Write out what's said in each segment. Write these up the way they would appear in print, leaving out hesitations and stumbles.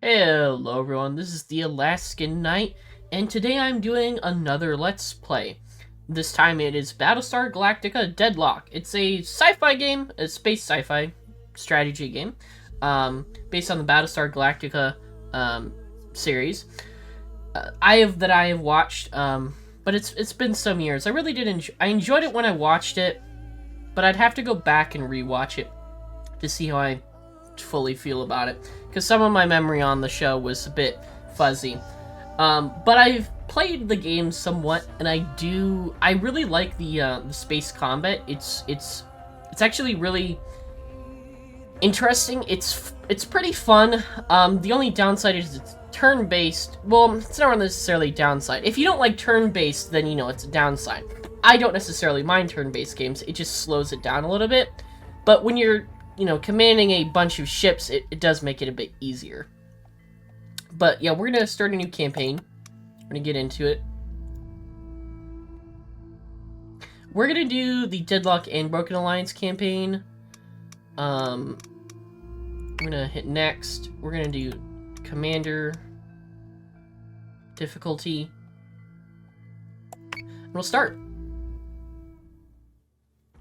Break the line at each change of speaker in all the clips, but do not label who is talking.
Hello everyone, this is the Alaskan Knight, and today I'm doing another Let's Play. This time it is Battlestar Galactica Deadlock. It's a sci-fi game, a space sci-fi strategy game, based on the Battlestar Galactica series. I have watched, but it's been some years. I really did I enjoyed it when I watched it, but I'd have to go back and rewatch it to see how I fully feel about it, because some of my memory on the show was a bit fuzzy. But I've played the game somewhat, and I really like the space combat. It's actually really interesting. It's pretty fun. The only downside is it's turn-based. Well, it's not necessarily a downside. If you don't like turn-based, then it's a downside. I don't necessarily mind turn-based games. It just slows it down a little bit. But when you're commanding a bunch of ships, it does make it a bit easier. But yeah, we're gonna start a new campaign. We're gonna get into it. We're gonna do the Deadlock and Broken Alliance campaign. We're gonna hit next. We're gonna do Commander difficulty. And we'll start.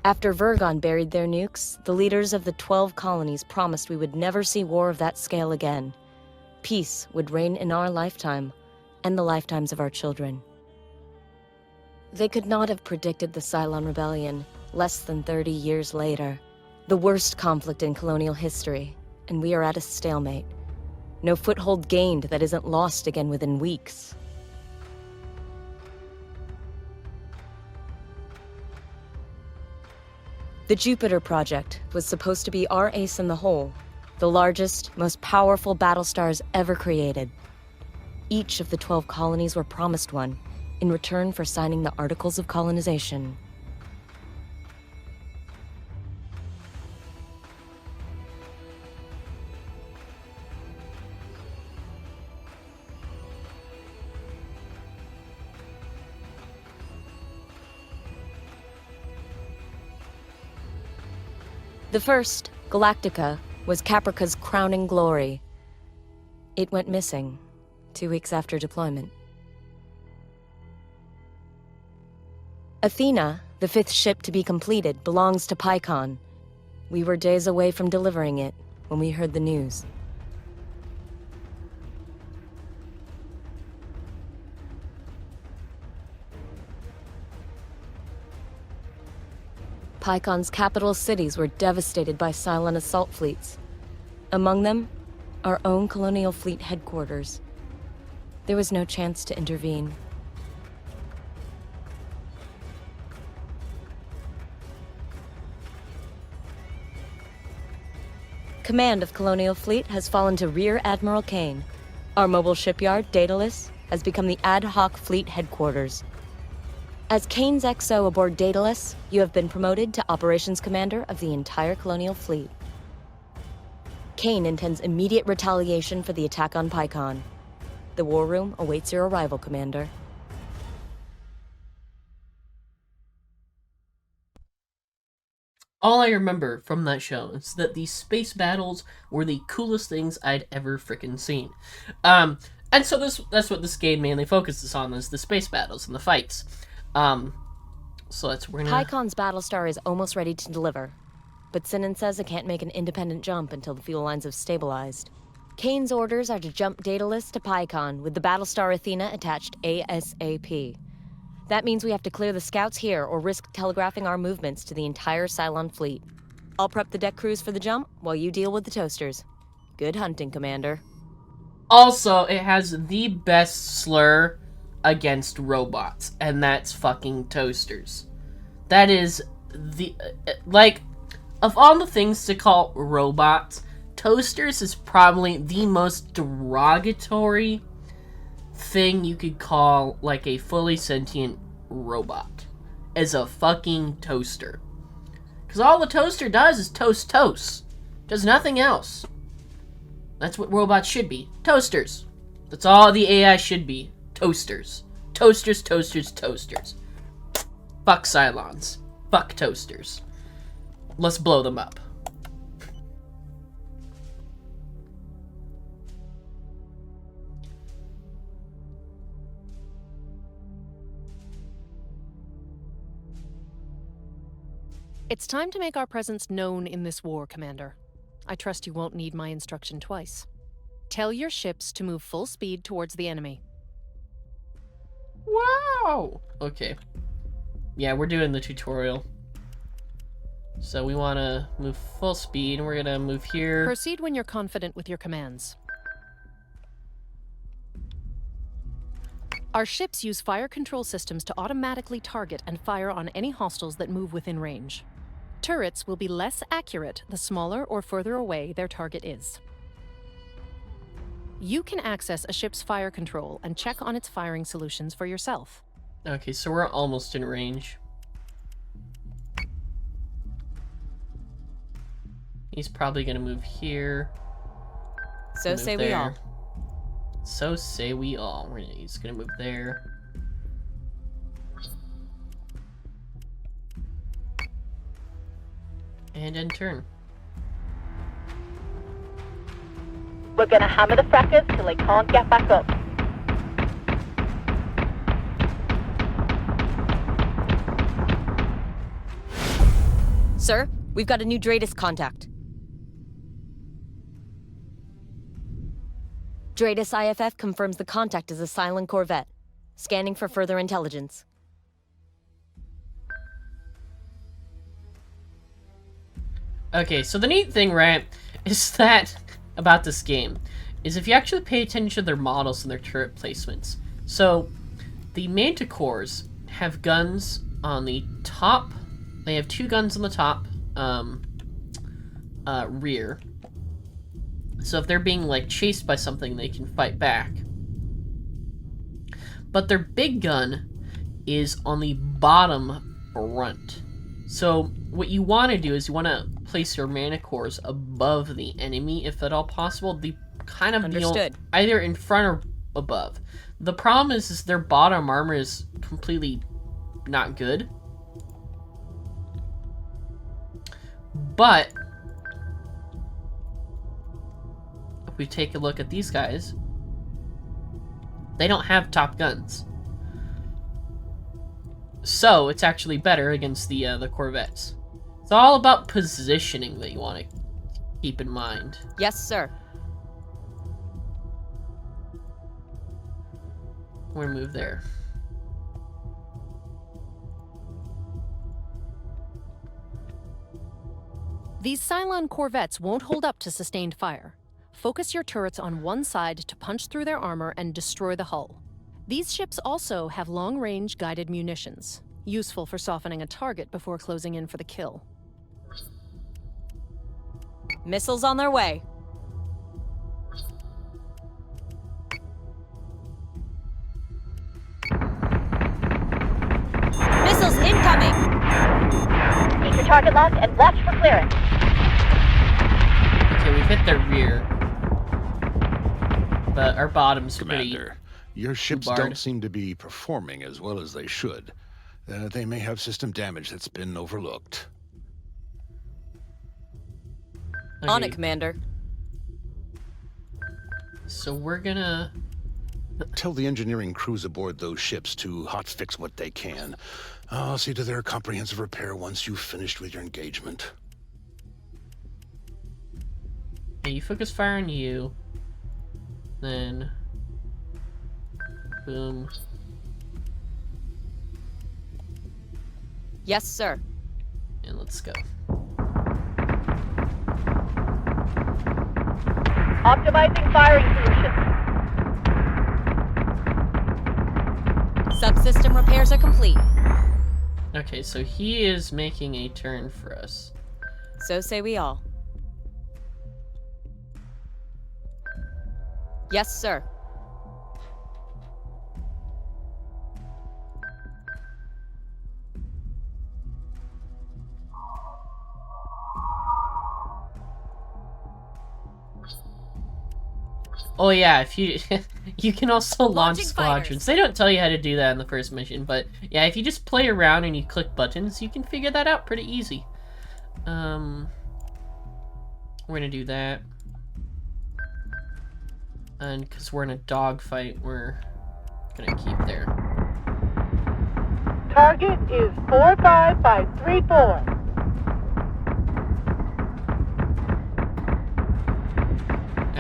After Vergon buried their nukes, the leaders of the 12 colonies promised we would never see war of that scale again. Peace would reign in our lifetime, and the lifetimes of our children. They could not have predicted the Cylon Rebellion less than 30 years later. The worst conflict in colonial history, and we are at a stalemate. No foothold gained that isn't lost again within weeks. The Jupiter Project was supposed to be our ace in the hole, the largest, most powerful Battlestars ever created. Each of the 12 colonies were promised one, in return for signing the Articles of Colonization. The first, Galactica, was Caprica's crowning glory. It went missing 2 weeks after deployment. Athena, the 5th ship to be completed, belongs to Pycon. We were days away from delivering it when we heard the news. Pycon's capital cities were devastated by Cylon assault fleets. Among them, our own colonial fleet headquarters. There was no chance to intervene. Command of Colonial Fleet has fallen to Rear Admiral Kane. Our mobile shipyard, Daedalus, has become the ad hoc fleet headquarters. As Kane's XO aboard Daedalus, you have been promoted to Operations Commander of the entire Colonial Fleet. Kane intends immediate retaliation for the attack on Pycon. The War Room awaits your arrival, Commander.
All I remember from that show is that these space battles were the coolest things I'd ever frickin' seen. And so that's what this game mainly focuses on, is the space battles and the fights. So we're gonna...
Pycon's Battlestar is almost ready to deliver, but Sinan says it can't make an independent jump until the fuel lines have stabilized. Kane's orders are to jump Daedalus to Pycon with the Battlestar Athena attached ASAP. That means we have to clear the scouts here or risk telegraphing our movements to the entire Cylon fleet. I'll prep the deck crews for the jump while you deal with the toasters. Good hunting, Commander.
Also, it has the best slur against robots, and that's fucking toasters. That is the... of all the things to call robots, toasters is probably the most derogatory thing you could call, a fully sentient robot. As a fucking toaster. Because all the toaster does is toast. Does nothing else. That's what robots should be. Toasters. That's all the AI should be. Toasters. Toasters. Fuck Cylons. Fuck toasters. Let's blow them up.
It's time to make our presence known in this war, Commander. I trust you won't need my instruction twice. Tell your ships to move full speed towards the enemy.
Wow! Okay. Yeah, we're doing the tutorial. So we want to move full speed, and we're going to move here.
Proceed when you're confident with your commands. Our ships use fire control systems to automatically target and fire on any hostiles that move within range. Turrets will be less accurate the smaller or further away their target is. You can access a ship's fire control and check on its firing solutions for yourself.
Okay, so we're almost in range. He's probably going to move here.
So
Move
say we
there.
all.
So say we all. He's going to move there. And end turn.
We're gonna hammer the frackers till they can't get back up.
Sir, we've got a new Dratus contact. Dratus IFF confirms the contact is a Cylon corvette. Scanning for further intelligence.
Okay, so the neat thing, right, is that about this game is if you actually pay attention to their models and their turret placements. So the Manticores have guns on the top. They have 2 guns on the top rear. So if they're being like chased by something, they can fight back. But their big gun is on the bottom front. So what you want to do is you want to place your Manticores above the enemy, if at all possible. The kind of
Understood.
Either in front or above. The problem is their bottom armor is completely not good. But if we take a look at these guys, they don't have top guns. So it's actually better against the Corvettes. It's all about positioning that you want to keep in mind.
Yes, sir.
We're gonna move there.
These Cylon corvettes won't hold up to sustained fire. Focus your turrets on one side to punch through their armor and destroy the hull. These ships also have long-range guided munitions, useful for softening a target before closing in for the kill.
Missiles on their way. Missiles incoming!
Keep your target locked and watch for clearance.
Okay, we've hit their rear. But our bottom's
Commander, your ships
barred.
don't seem to be performing as well as they should. They may have system damage that's been overlooked.
pretty...
On
Okay,
it, Commander.
so we're gonna...
Tell the engineering crews aboard those ships to hotfix what they can. I'll see to their comprehensive repair once you've finished with your engagement.
Okay, you focus fire on you. Then... Boom.
Yes, sir.
And let's go.
Optimizing firing solutions.
Subsystem repairs are complete.
Okay, so he is making a turn for us.
So say we all. Yes, sir.
Oh yeah, if you you can also launch
Launching
squadrons.
fighters.
They don't tell you how to do that in the first mission, but yeah, if you just play around and you click buttons, you can figure that out pretty easy. We're gonna do that. And because we're in a dogfight, we're gonna keep there.
Target is 45534.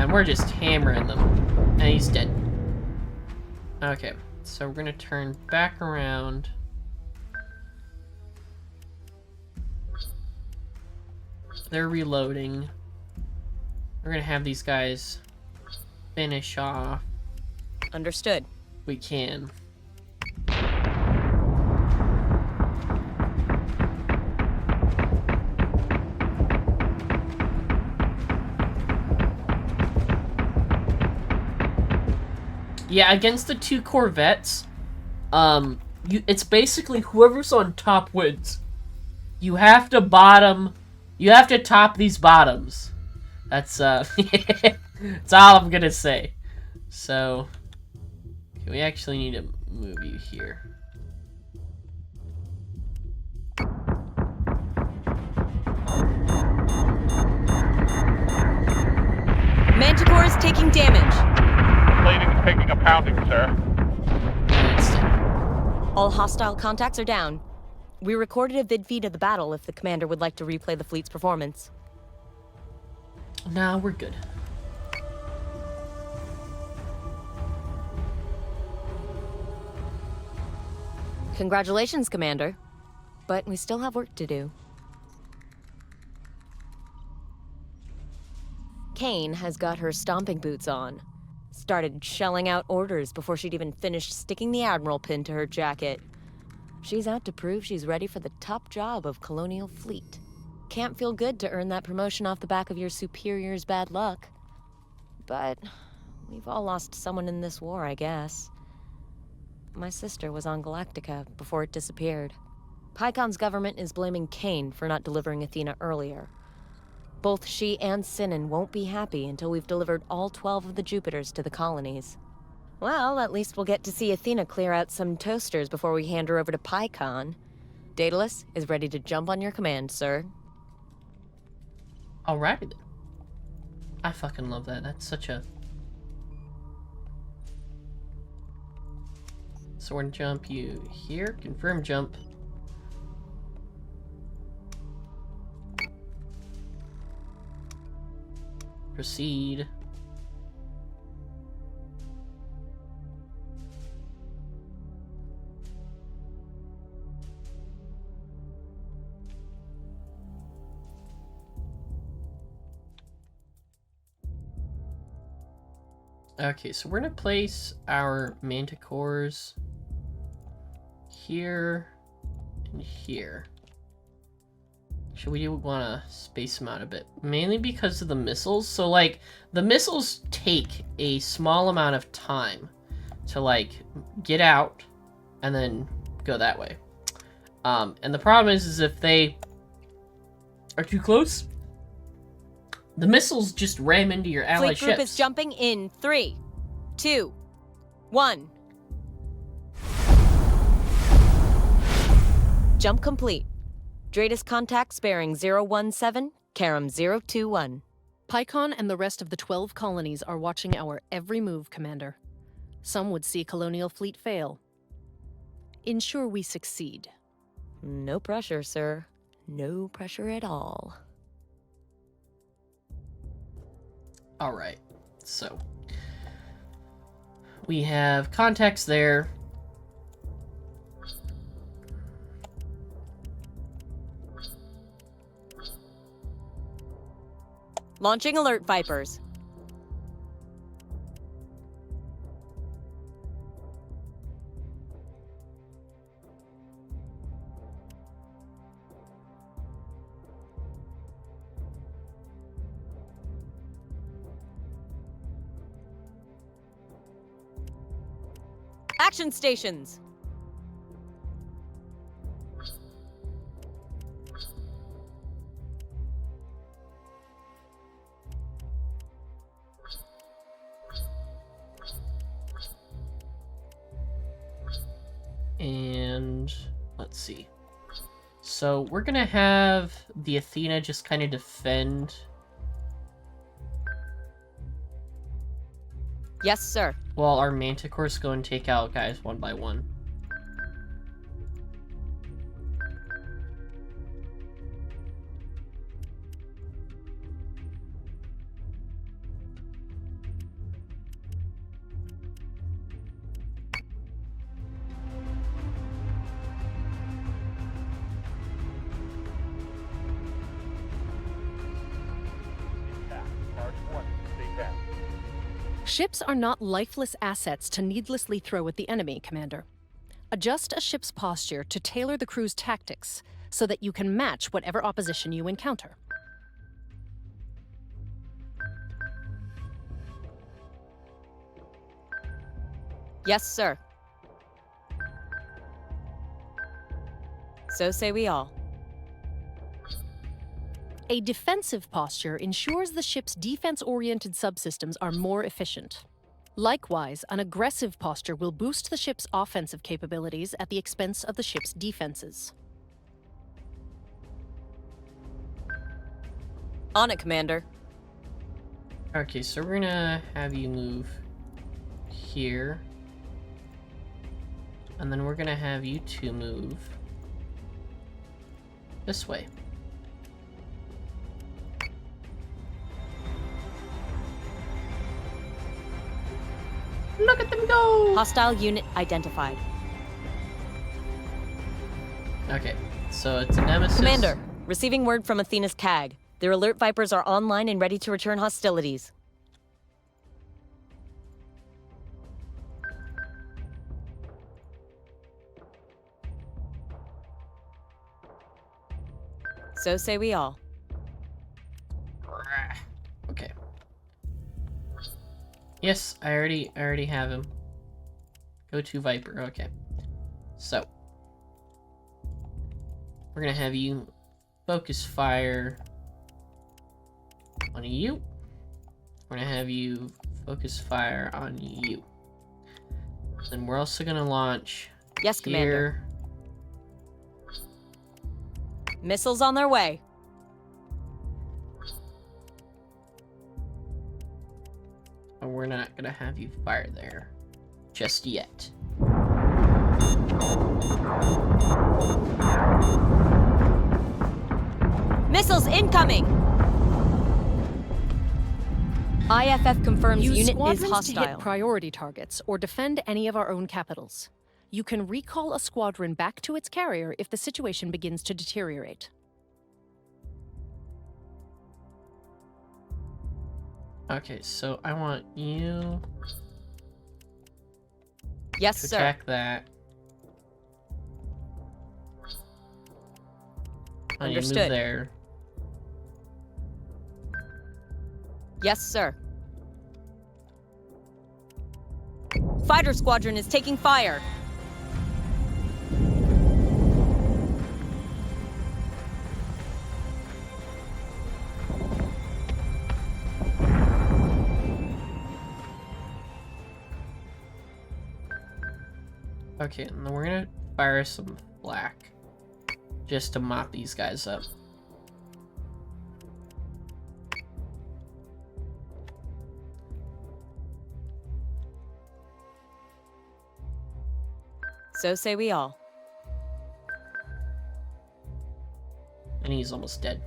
And we're just hammering them. And he's dead. Okay, so we're gonna turn back around. They're reloading. We're gonna have these guys finish off.
Understood.
We can. Yeah, against the 2 Corvettes, it's basically whoever's on top wins. You have to top these bottoms. That's, that's all I'm gonna say. So, okay, we actually need to move you here.
Manticore is taking damage.
Plating is taking a pounding, sir.
All hostile contacts are down. We recorded a vid feed of the battle if the commander would like to replay the fleet's performance.
Nah, we're good.
Congratulations, Commander. But we still have work to do. Kane has got her stomping boots on. Started shelling out orders before she'd even finished sticking the Admiral pin to her jacket. She's out to prove she's ready for the top job of Colonial Fleet. Can't feel good to earn that promotion off the back of your superior's bad luck. But we've all lost someone in this war, I guess. My sister was on Galactica before it disappeared. Pycon's government is blaming Kane for not delivering Athena earlier. Both she and Sinan won't be happy until we've delivered all 12 of the Jupiters to the colonies. Well, at least we'll get to see Athena clear out some toasters before we hand her over to Pycon. Daedalus is ready to jump on your command, sir.
Alright. I fucking love that. That's such a... So we're gonna jump you here. Confirm jump. Proceed. Okay, so we're gonna place our manticores here and here. Should we want to space them out a bit? Mainly because of the missiles. So, like, the missiles take a small amount of time to, like, get out and then go that way. And the problem is if they are too close, the missiles just ram into your allied
Fleet group
ships.
is jumping in 3, 2, 1. Jump complete. Dratus contacts bearing 017, Karam 021.
Pycon and the rest of the 12 colonies are watching our every move, Commander. Some would see Colonial Fleet fail. Ensure we succeed.
No pressure, sir. No pressure at all.
Alright, so we have contacts there.
Launching alert, Vipers. Action stations.
And let's see. So we're gonna have the Athena just kind of defend.
Yes, sir.
While our manticores go and take out guys one by one.
Ships are not lifeless assets to needlessly throw at the enemy, Commander. Adjust a ship's posture to tailor the crew's tactics so that you can match whatever opposition you encounter.
Yes, sir. So say we all.
A defensive posture ensures the ship's defense-oriented subsystems are more efficient. Likewise, an aggressive posture will boost the ship's offensive capabilities at the expense of the ship's defenses.
On it, Commander.
Okay, so we're gonna have you move here. And then we're gonna have you two move this way. Look at them go!
Hostile unit identified.
Okay, so it's a nemesis.
Commander, receiving word from Athena's CAG. Their alert Vipers are online and ready to return hostilities. So say we all.
Okay. Yes, I already have him. Go to Viper. Okay. So we're gonna have you focus fire on you. We're gonna have you focus fire on you. Then we're also gonna launch.
Yes, Commander.
Here.
Missiles on their way.
And we're not gonna have you fire there just yet.
Missiles incoming! IFF confirms
Use
unit is
squadrons to
hostile.
hit priority targets or defend any of our own capitals. You can recall a squadron back to its carrier if the situation begins to deteriorate.
Okay, so I want you
Yes,
to
sir.
attack that. And you move
Understood.
there.
Yes, sir. Fighter squadron is taking fire.
Okay, and then we're gonna fire some flak just to mop these guys up.
So say we all.
And he's almost dead.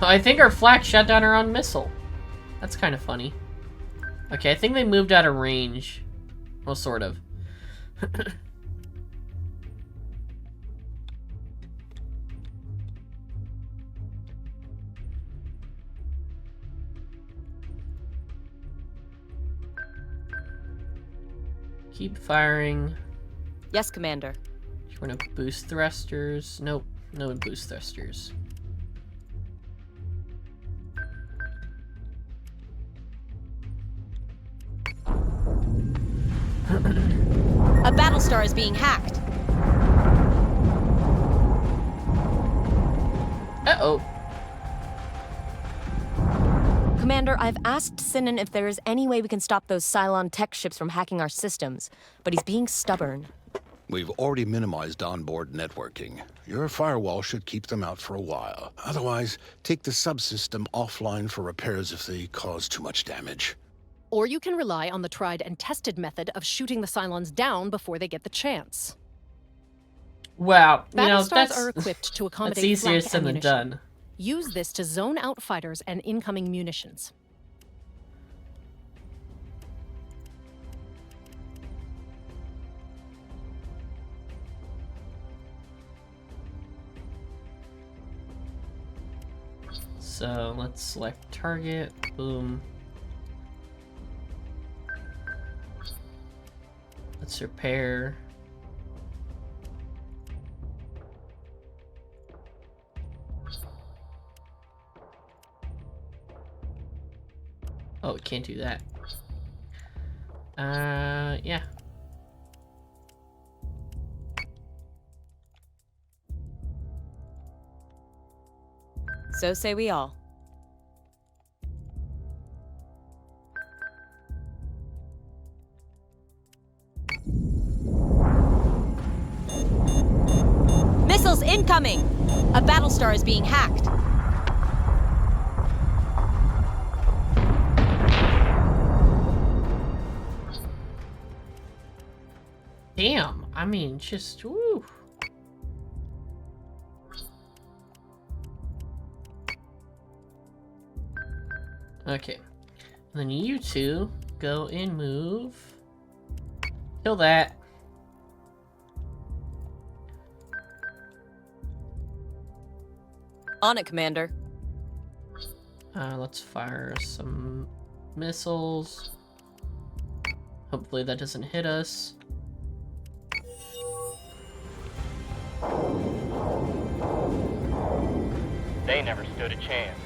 I think our flak shot down our own missile. That's kind of funny. Okay, I think they moved out of range. Well, sort of. Keep firing.
Yes, Commander.
We're gonna boost thrusters. Nope, no boost thrusters.
A Battlestar is being hacked.
Uh-oh.
Commander, I've asked Sinan if there is any way we can stop those Cylon tech ships from hacking our systems, but he's being stubborn.
We've already minimized onboard networking. Your firewall should keep them out for a while. Otherwise, take the subsystem offline for repairs if they cause too much damage.
Or you can rely on the tried and tested method of shooting the Cylons down before they get the chance.
Wow, you know,
Battlestars
that's
are equipped to accommodate
that's easier
flak
said than
ammunition.
done.
Use this to zone out fighters and incoming munitions.
So let's select target. Boom. Let's repair. Oh, we can't do that. Yeah.
So say we all. Missiles incoming! A Battlestar is being hacked.
Damn, I mean, just, woo. Okay. And then you two go and move. Kill that.
On it, Commander.
Let's fire some missiles. Hopefully that doesn't hit us.
They never stood a chance.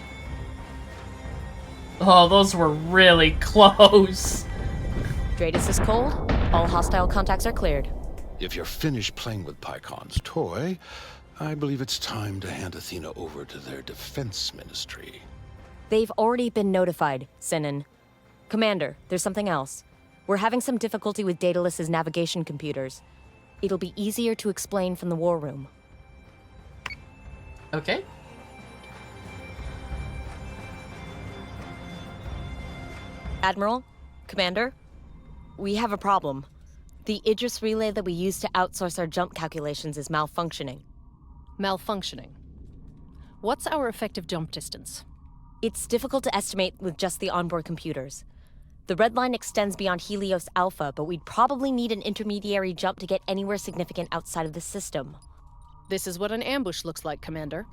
Oh, those were really close.
Dratus is cold. All hostile contacts are cleared.
If you're finished playing with Pycon's toy, I believe it's time to hand Athena over to their defense ministry.
They've already been notified, Sinan. Commander, there's something else. We're having some difficulty with Daedalus's navigation computers. It'll be easier to explain from the war room.
Okay.
Admiral, Commander, we have a problem. The Idris relay that we use to outsource our jump calculations is malfunctioning.
Malfunctioning. What's our effective jump distance?
It's difficult to estimate with just the onboard computers. The red line extends beyond Helios Alpha, but we'd probably need an intermediary jump to get anywhere significant outside of the system.
This is what an ambush looks like, Commander.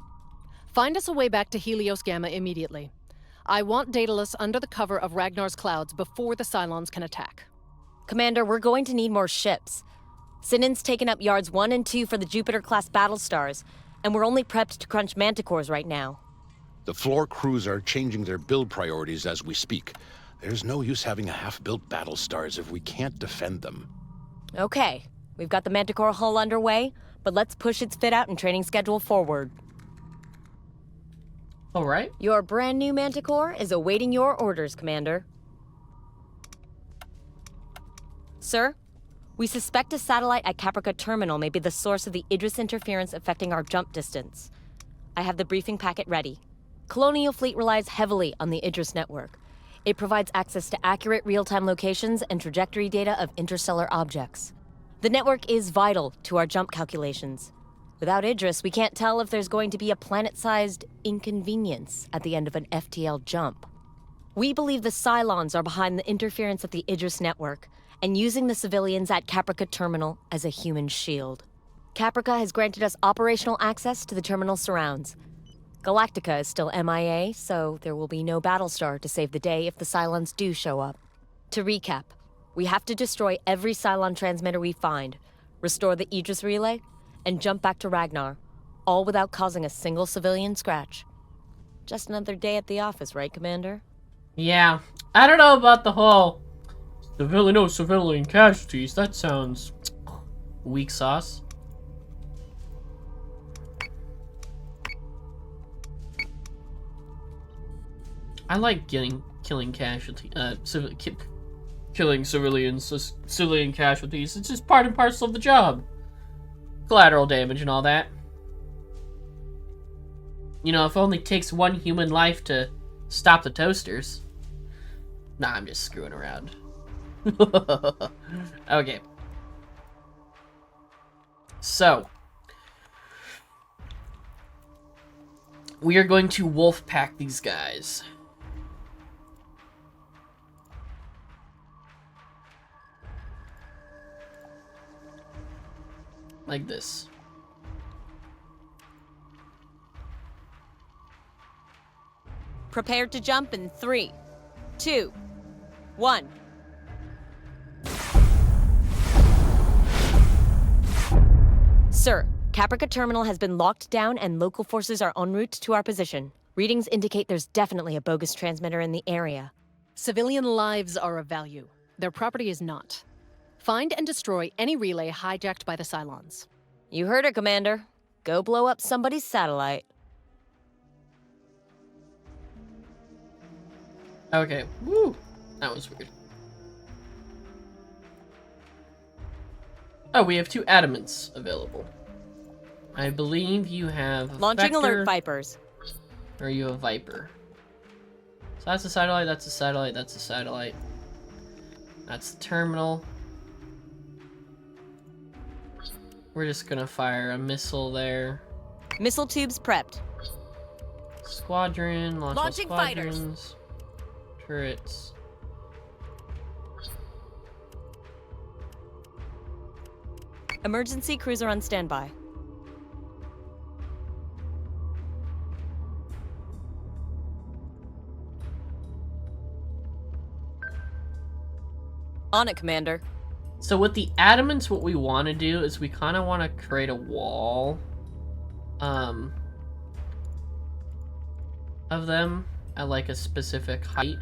Find us a way back to Helios Gamma immediately. I want Daedalus under the cover of Ragnar's clouds before the Cylons can attack.
Commander, we're going to need more ships. Sinan's taken up yards 1 and 2 for the Jupiter-class Battlestars, and we're only prepped to crunch manticores right now.
The floor crews are changing their build priorities as we speak. There's no use having a half-built Battlestars if we can't defend them.
Okay, we've got the manticore hull underway, but let's push its fit-out and training schedule forward.
All right.
Your brand new manticore is awaiting your orders, Commander. Sir, we suspect a satellite at Caprica Terminal may be the source of the Idris interference affecting our jump distance. I have the briefing packet ready. Colonial Fleet relies heavily on the Idris network. It provides access to accurate real-time locations and trajectory data of interstellar objects. The network is vital to our jump calculations. Without Idris, we can't tell if there's going to be a planet-sized inconvenience at the end of an FTL jump. We believe the Cylons are behind the interference of the Idris network and using the civilians at Caprica Terminal as a human shield. Caprica has granted us operational access to the terminal surrounds. Galactica is still MIA, so there will be no Battlestar to save the day if the Cylons do show up. To recap, we have to destroy every Cylon transmitter we find, restore the Idris relay, and jump back to Ragnar, all without causing a single civilian scratch. Just another day at the office, right, Commander?
Yeah. I don't know about the whole civilian casualties. That sounds weak sauce. I like killing casualties. Killing civilian casualties. It's just part and parcel of the job. Collateral damage and all that. You know, if it only takes one human life to stop the toasters. Nah, I'm just screwing around. Okay. So. We are going to wolf pack these guys. Like this.
Prepare to jump in 3, 2, 1. Sir, Caprica Terminal has been locked down and local forces are en route to our position. Readings indicate there's definitely a bogus transmitter in the area.
Civilian lives are of value. Their property is not. Find and destroy any relay hijacked by the Cylons.
You heard her, Commander. Go blow up somebody's satellite.
Okay. Woo! That was weird. Oh, we have 2 adamants available. I believe you have
Launching
Vector,
alert, Vipers.
or you have Viper. So that's a satellite, that's a satellite, that's a satellite. That's the terminal. We're just gonna fire a missile there.
Missile tubes prepped.
Squadron, launch all
Launching fighters.
squadrons. Turrets.
Emergency cruiser on standby. On it, Commander.
So with the adamants, what we want to do is we kind of want to create a wall of them at like a specific height,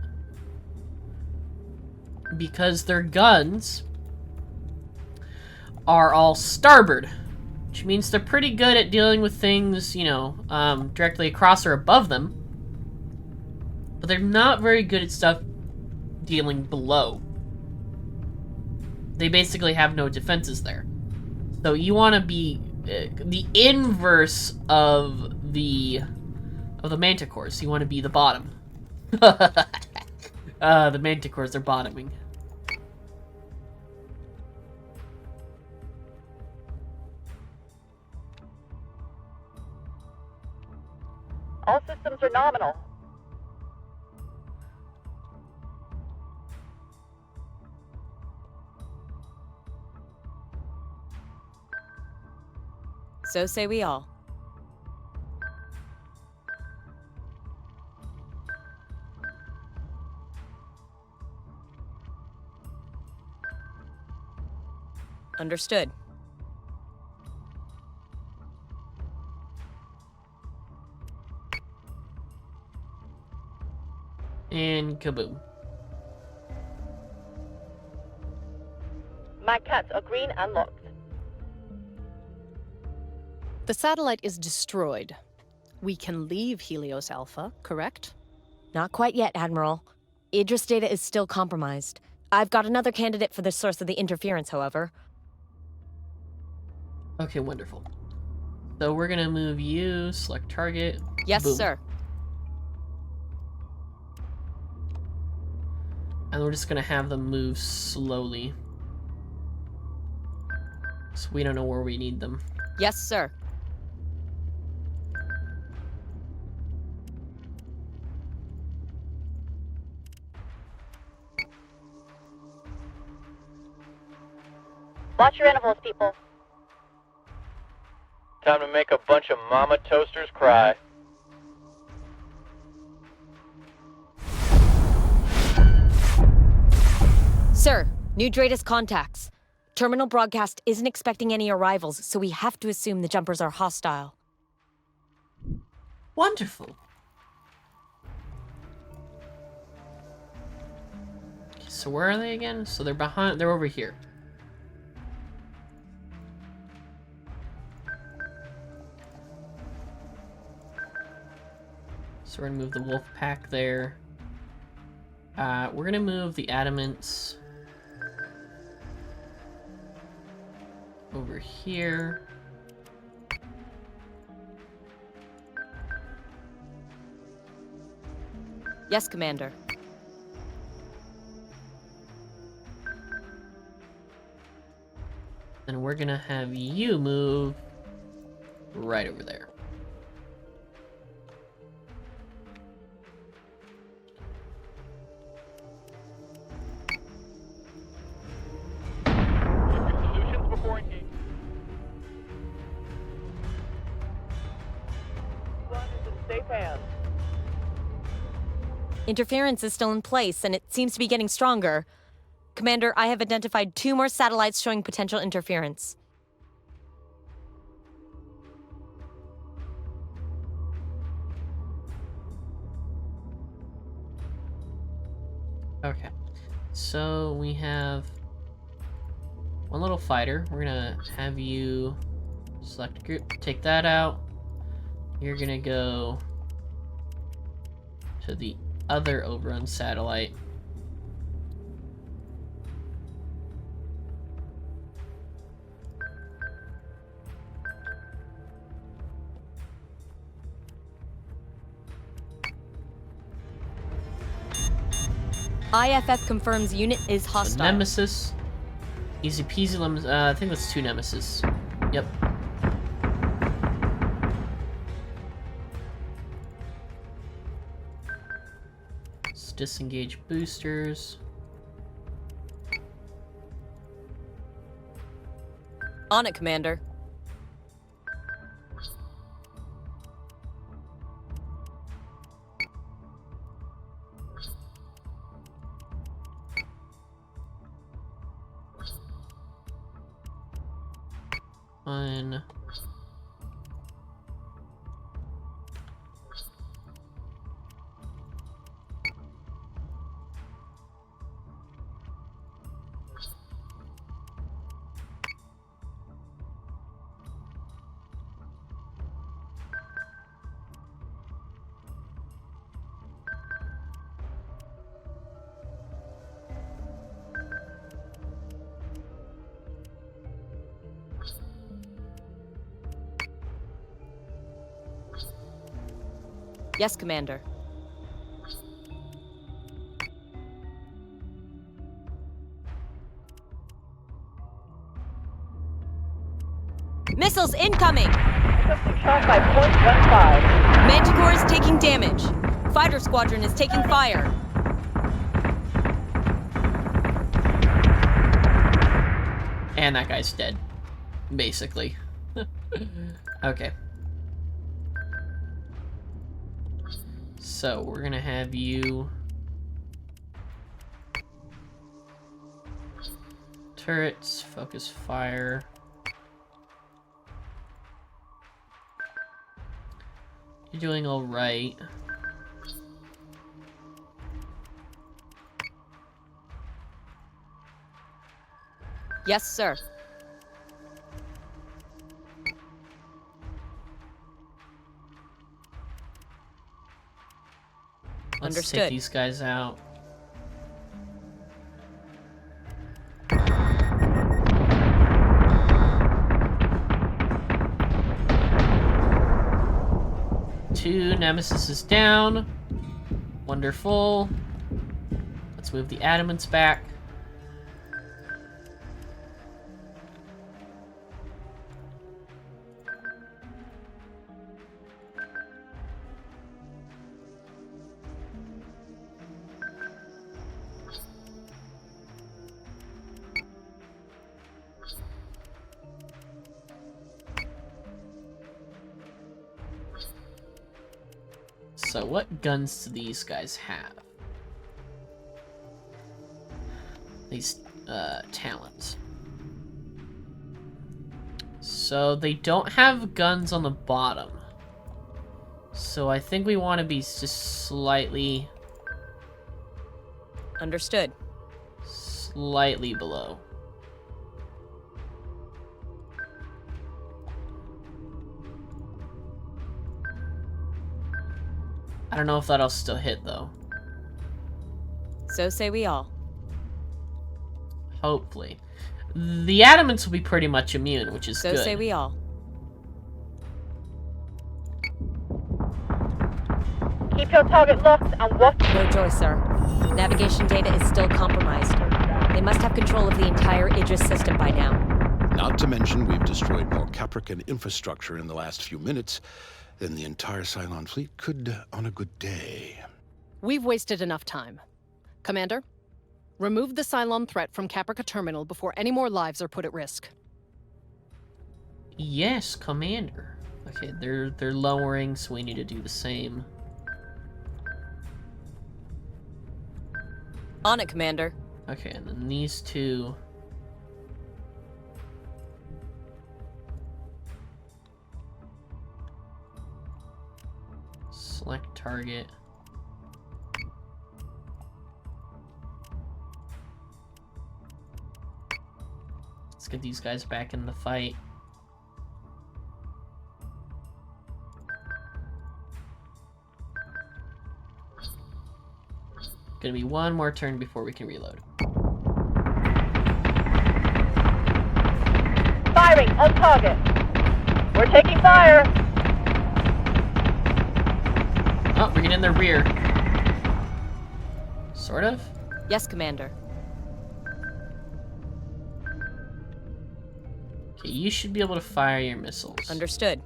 because their guns are all starboard, which means they're pretty good at dealing with things, you know, directly across or above them, but they're not very good at stuff dealing below. They basically have no defenses there. So you want to be the inverse of the manticores. You want to be the bottom. The manticores are bottoming.
All systems are nominal.
So say we all. Understood.
And kaboom.
My cats are green and locked.
The satellite is destroyed. We can leave Helios Alpha, correct?
Not quite yet, Admiral. Idris data is still compromised. I've got another candidate for the source of the interference, however.
Okay, wonderful. So we're gonna move you, select target.
Yes,
boom.
sir.
And we're just gonna have them move slowly. So we don't know where we need them.
Yes, sir.
Watch your intervals, people.
Time to make a bunch of mama toasters cry.
Sir, new Dratus contacts. Terminal broadcast isn't expecting any arrivals, so we have to assume the jumpers are hostile.
Wonderful. Okay, so where are they again? So they're behind. They're over here. So we're gonna move the wolf pack there. We're gonna move the adamants over here.
Yes, Commander.
And we're gonna have you move right over there.
Solutions before engagement.
Run is in safe hands.
Interference is still in place, and it seems to be getting stronger. Commander, I have identified 2 more satellites showing potential interference.
Okay. So we have one little fighter. We're gonna have you select a group, take that out. You're gonna go to the other overrun satellite.
IFF confirms unit is
So
hostile.
Nemesis. Easy peasy lemons. I think that's 2 Nemesis. Yep. Let's disengage boosters.
On it, Commander.
One.
Yes, Commander. Missiles incoming!
System shot by .15.
Manticore is taking damage. Fighter squadron is taking fire.
And that guy's dead. Basically. Okay. So, we're gonna have you... turrets, focus fire... You're doing alright.
Yes, sir.
Let's
Understood.
take these guys out. Two Nemesis is down. Wonderful. Let's move the adamants back. So what guns do these guys have? These talents. So they don't have guns on the bottom. So I think we want to be just slightly
Understood.
below. I don't know if that'll still hit though.
So say we all.
Hopefully. The adamants will be pretty much immune, which is
So
good.
say we all.
Keep your target locked and watch.
No joy, sir. Navigation data is still compromised. They must have control of the entire Idris system by now.
Not to mention, we've destroyed more Caprican infrastructure in the last few minutes than the entire Cylon fleet could on a good day.
We've wasted enough time. Commander, remove the Cylon threat from Caprica Terminal before any more lives are put at risk.
Yes, Commander. Okay, they're lowering, so we need to do the same.
On it, Commander.
Okay, and then these two. Select target. Let's get these guys back in the fight. Gonna be one more turn before we can reload.
Firing on target. We're taking fire.
Oh, we're getting in their rear. Sort of?
Yes, Commander.
Okay, you should be able to fire your missiles.
Understood.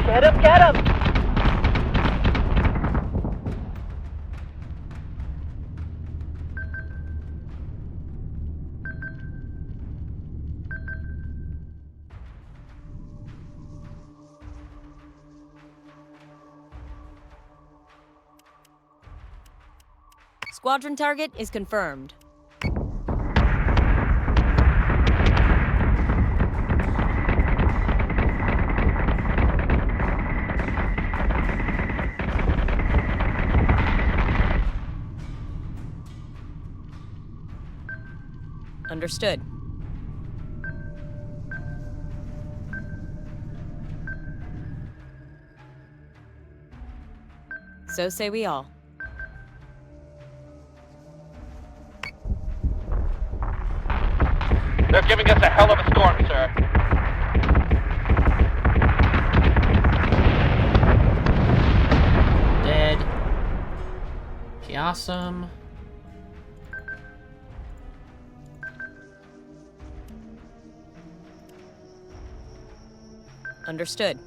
Get him, get him.
Squadron target is confirmed. Understood. So say we all.
They're giving us a hell of a storm, sir.
Dead. Okay, awesome.
Understood.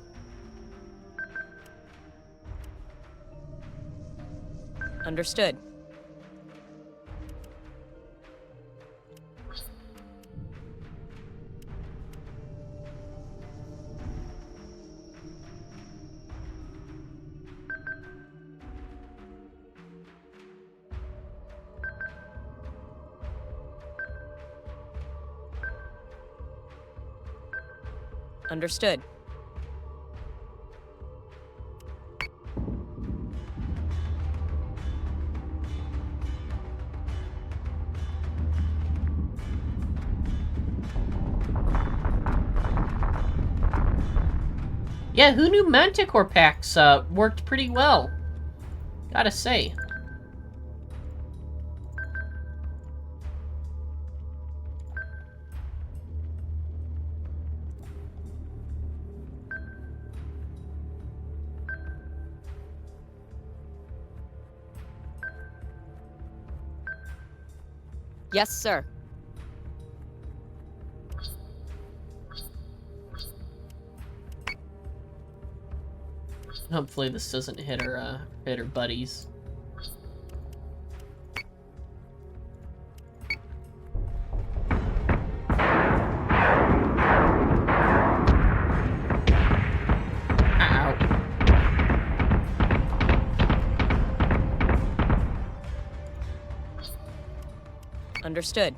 Understood. Understood.
Yeah, who knew Manticore packs worked pretty well? Gotta say.
Yes, sir.
Hopefully this doesn't hit her buddies. Ow.
Understood.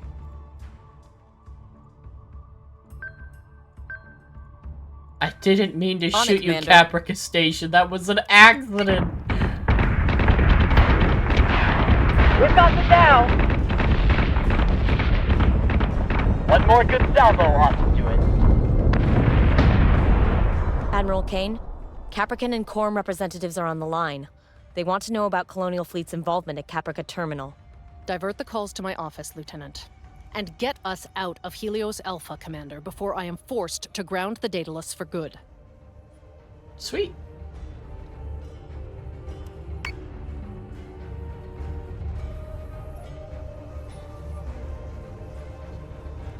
I didn't mean to
On it,
shoot you,
Commander.
Caprica Station. That was an accident.
We've got them down.
One more good salvo ought to do it.
Admiral Kane, Caprican and Quorum representatives are on the line. They want to know about Colonial Fleet's involvement at Caprica Terminal.
Divert the calls to my office, Lieutenant. And get us out of Helios Alpha, Commander, before I am forced to ground the Daedalus for good.
Sweet.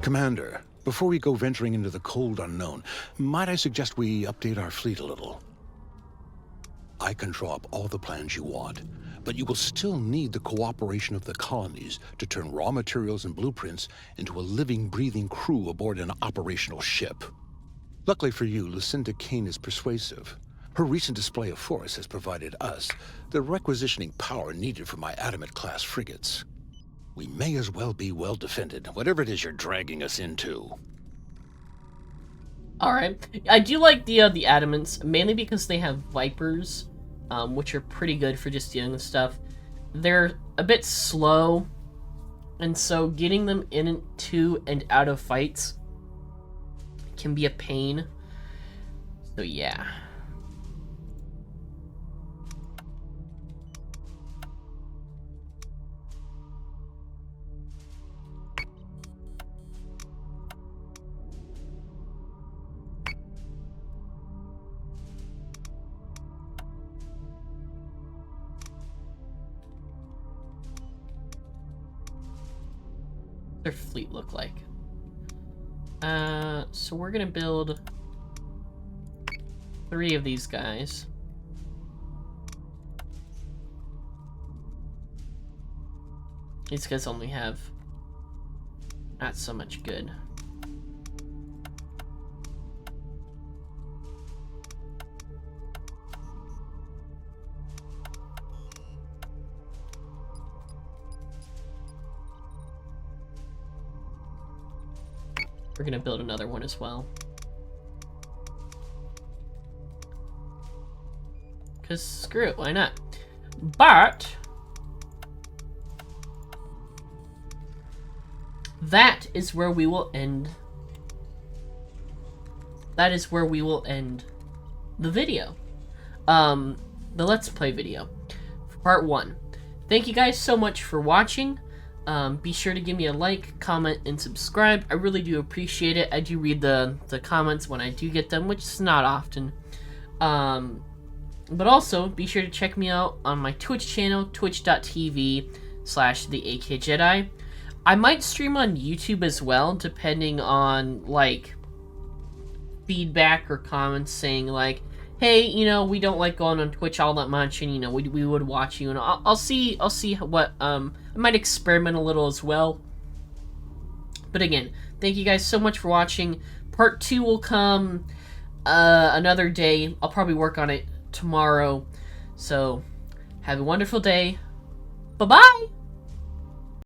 Commander, Before we go venturing into the cold unknown, might I suggest we update our fleet a little? I can draw up all the plans you want, but you will still need the cooperation of the colonies to turn raw materials and blueprints into a living, breathing crew aboard an operational ship. Luckily for you, Lucinda Kane is persuasive. Her recent display of force has provided us the requisitioning power needed for my Adamant-class frigates. We may as well be well defended, whatever it is you're dragging us into.
Alright. I do like the Adamants, mainly because they have Vipers, which are pretty good for just dealing with stuff. They're a bit slow, and so getting them into and out of fights can be a pain. So yeah. Their fleet look like? So we're gonna build 3 of these guys. These guys only have not so much good. We're gonna build another one as well. Cause screw it, why not? But that is where we will end. That is where we will end the video. The Let's Play video. For part 1. Thank you guys so much for watching. Be sure to give me a like, comment, and subscribe. I really do appreciate it. I do read the comments when I do get them, which is not often. But also, be sure to check me out on my Twitch channel, twitch.tv/theakjedi. I might stream on YouTube as well, depending on, like, feedback or comments saying, like, hey, you know, we don't like going on Twitch all that much, and, you know, we would watch you, and I'll see what, I might experiment a little as well. But again, thank you guys so much for watching. Part 2 will come another day. I'll probably work on it tomorrow. So, have a wonderful day. Bye-bye!